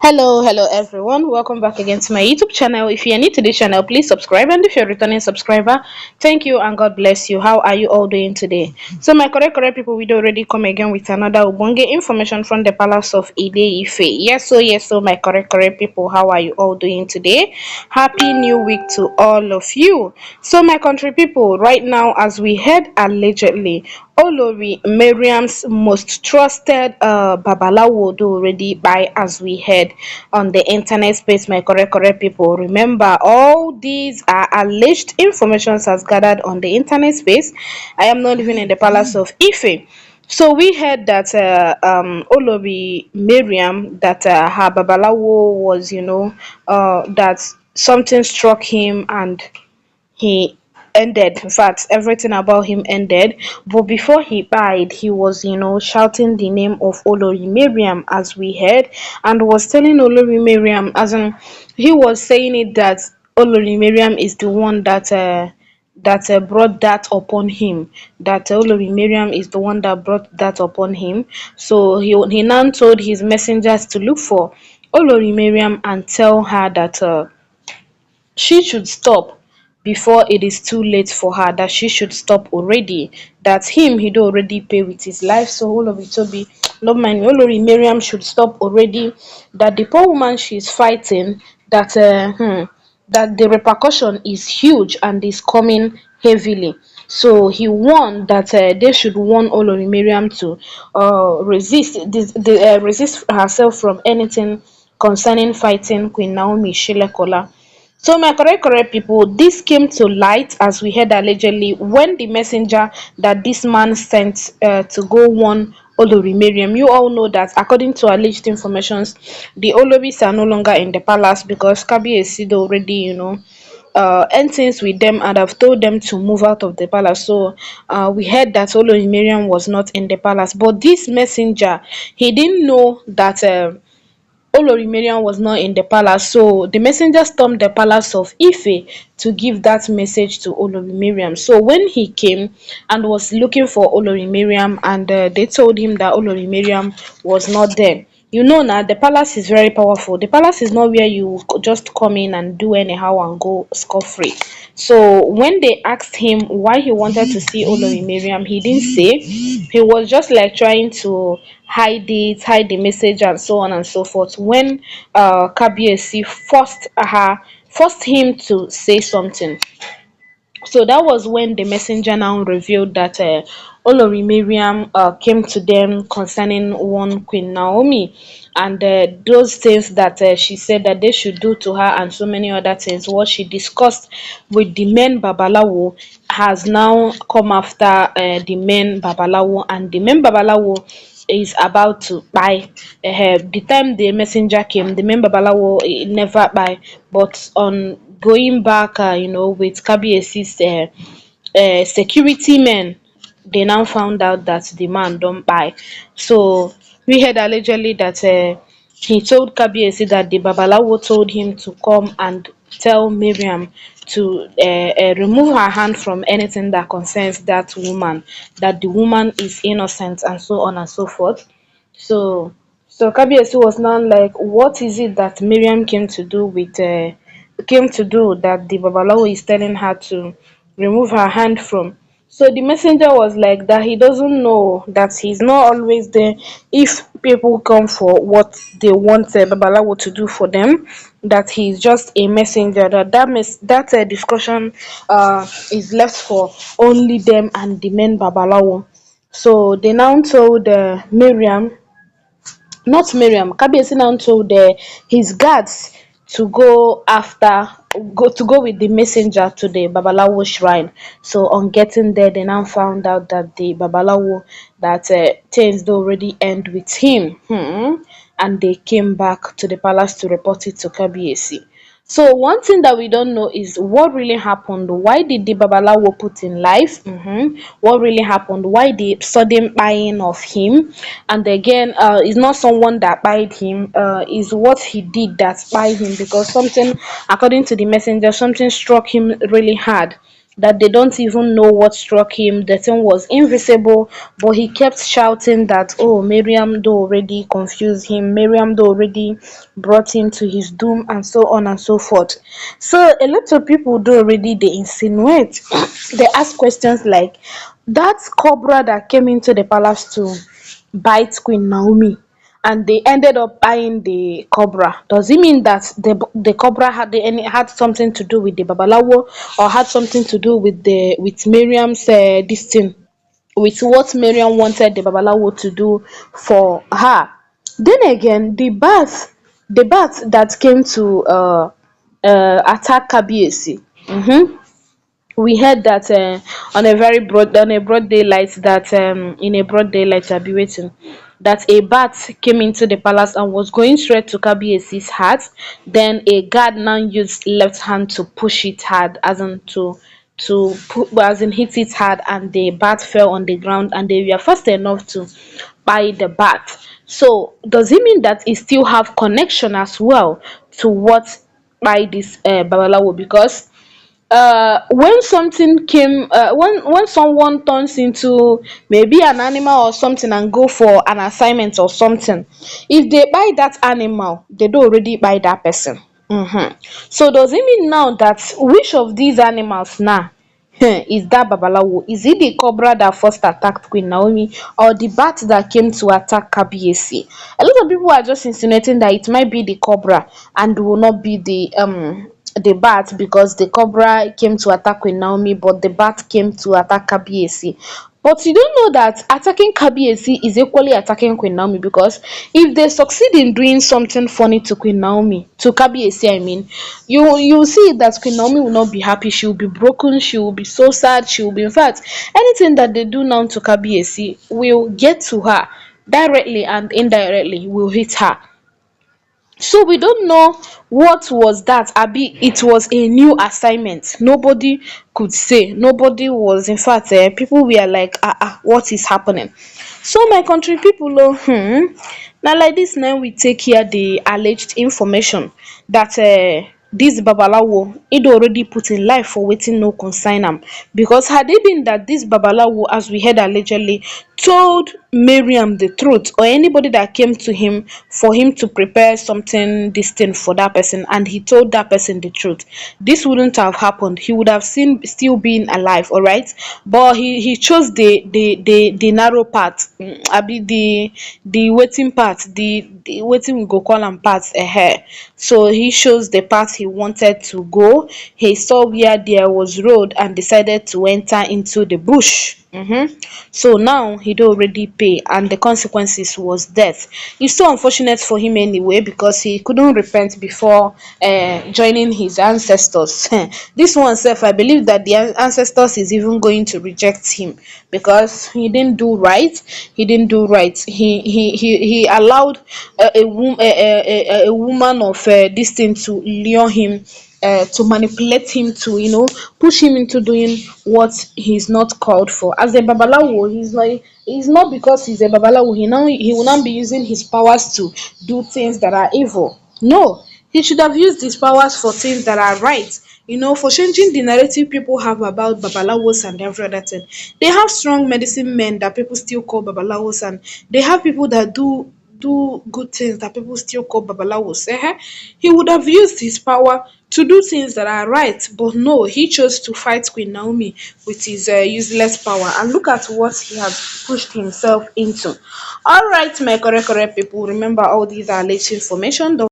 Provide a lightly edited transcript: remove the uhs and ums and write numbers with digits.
Hello everyone. Welcome back again to my YouTube channel. If you are new to this channel, please subscribe, and if you're a returning subscriber, thank you and God bless you. How are you all doing today? So my correct people, we already come again with another Ubunge information from the Palace of Ide Ife. Yes, so my correct people, how are you all doing today? Happy new week to all of you. So my country people, right now as we head allegedly Olori Mariam's most trusted Babalawo do already by as we heard on the internet space, my correct people. Remember, all these are alleged informations as gathered on the internet space. I am not living in the palace of Ife. So we heard that Olori Mariam, that her Babalawo was, that something struck him and he ended. In fact, everything about him ended. But before he died, he was, shouting the name of Olori Mariam as we heard, and was telling Olori Mariam, as in, he was saying it that Olori Mariam is the one that brought that upon him. That Olori Mariam is the one that brought that upon him. So he now told his messengers to look for Olori Mariam and tell her that she should stop before it is too late for her, that she should stop already, that him he'd already pay with his life. So all of it Toby, not mind me, Olori Miriam should stop already, that the poor woman she's fighting, that that the repercussion is huge and is coming heavily. So he warned that they should warn Olori Miriam to resist herself from anything concerning fighting Queen Naomi Shilekunola. So my correct people, this came to light as we heard allegedly when the messenger that this man sent to go warn Olori Mariam. You all know that according to alleged informations, the Oloris are no longer in the palace because Kabi Esid already, end things with them and have told them to move out of the palace. So we heard that Olori Mariam was not in the palace, but this messenger, he didn't know that. Olori Mariam was not in the palace, so the messenger stormed the palace of Ife to give that message to Olori Mariam. So when he came and was looking for Olori Mariam, and they told him that Olori Mariam was not there. You know now the palace is very powerful. The palace is not where you just come in and do anyhow and go scot free. So when they asked him why he wanted to see Olori Mariam, he didn't say. He was just like trying to hide it, hide the message, and so on and so forth. When Kabiesi forced him to say something, so that was when the messenger now revealed that Olori Mariam came to them concerning one Queen Naomi, and those things that she said that they should do to her, and so many other things. What she discussed with the men Babalawo has now come after the men Babalawo, and the men Babalawo is about to buy. The time the messenger came, the men Babalawo never buy, but on going back, with Kabiesi's security men, they now found out that the man don't buy. So we heard allegedly that he told Kabiesi that the Babalawo told him to come and tell Miriam to remove her hand from anything that concerns that woman, that the woman is innocent, and so on and so forth. So Kabiesi was now like, what is it that Miriam came to do that the Babalawo is telling her to remove her hand from? So the messenger was like that he doesn't know, that he's not always there if people come for what they want Babalawo to do for them, that he's just a messenger, that discussion is left for only them and the men Babalawo. So they now told Miriam, not Miriam, Kabiyesi now told his guards to go with the messenger to the Babalawo shrine. So on getting there, they now found out that the Babalawo, that things do already end with him. And they came back to the palace to report it to Kabiyesi. So one thing that we don't know is what really happened. Why did the Babalawo put in life? What really happened? Why the sudden buying of him? And again, it's not someone that buyed him. Is what he did that buyed him, because something, according to the messenger, something struck him really hard that they don't even know what struck him. The thing was invisible, but he kept shouting that, oh, Miriam do already confused him, Miriam do already brought him to his doom, and so on and so forth. So a lot of people do already they insinuate, they ask questions like, that cobra that came into the palace to bite Queen Naomi, and they ended up buying the cobra. Does it mean that the cobra had something to do with the babalawo, or had something to do with the with Miriam's this thing, with what Miriam wanted the babalawo to do for her? Then again, the bat that came to attack Kabiesi. We heard that on a broad daylight, that in a broad daylight, I'll be waiting, that a bat came into the palace and was going straight to Kabiesi's heart. Then a guard now used left hand to push it hard, as in as in hit it hard, and the bat fell on the ground, and they were fast enough to buy the bat. So does it mean that it still have connection as well to what by this babalawo? Because when something came when someone turns into maybe an animal or something and go for an assignment or something, if they buy that animal, they do already buy that person. So does it mean now that which of these animals now is that babalawo? Is it the cobra that first attacked Queen Naomi, or the bat that came to attack Kabiesi? A lot of people are just insinuating that it might be the cobra and will not be the bat, because the cobra came to attack Queen Naomi, but the bat came to attack Kabiesi. But you don't know that attacking Kabiesi is equally attacking Queen Naomi, because if they succeed in doing something funny to Queen Naomi, to Kabiesi, I mean, you see that Queen Naomi will not be happy. She will be broken. She will be so sad. She will be, in fact, anything that they do now to Kabiesi will get to her directly and indirectly. Will hit her. So we don't know what was that. Abi, it was a new assignment. Nobody could say. Nobody was, in fact, people were like, what is happening? So my country people, oh, now like this, now we take here the alleged information that this babalawo it already put in life for waiting no consign am. Because had it been that this babalawo, as we heard allegedly, told Miriam the truth, or anybody that came to him for him to prepare something distinct for that person, and he told that person the truth, this wouldn't have happened. He would have seen still being alive, all right. But he chose the narrow path, abi the waiting path, the waiting we go call am path ahead. So he chose the path he wanted to go. He saw where there was road and decided to enter into the bush. So now he'd already pay, and the consequences was death. It's so unfortunate for him anyway, because he couldn't repent before joining his ancestors. This one self, I believe that the ancestors is even going to reject him, because he didn't do right. He didn't do right. He allowed a woman of this thing to lure him, to manipulate him, to push him into doing what he's not called for. As a babalawo, he's not because he's a babalawo, he will not be using his powers to do things that are evil. No, he should have used his powers for things that are right. For changing the narrative people have about babalawos and every other thing. They have strong medicine men that people still call babalawos, and they have people that do good things that people still call babalawos. He would have used his power to do things that are right, but no, he chose to fight Queen Naomi with his useless power, and look at what he has pushed himself into. All right, my correct people, remember all these are late information. Don't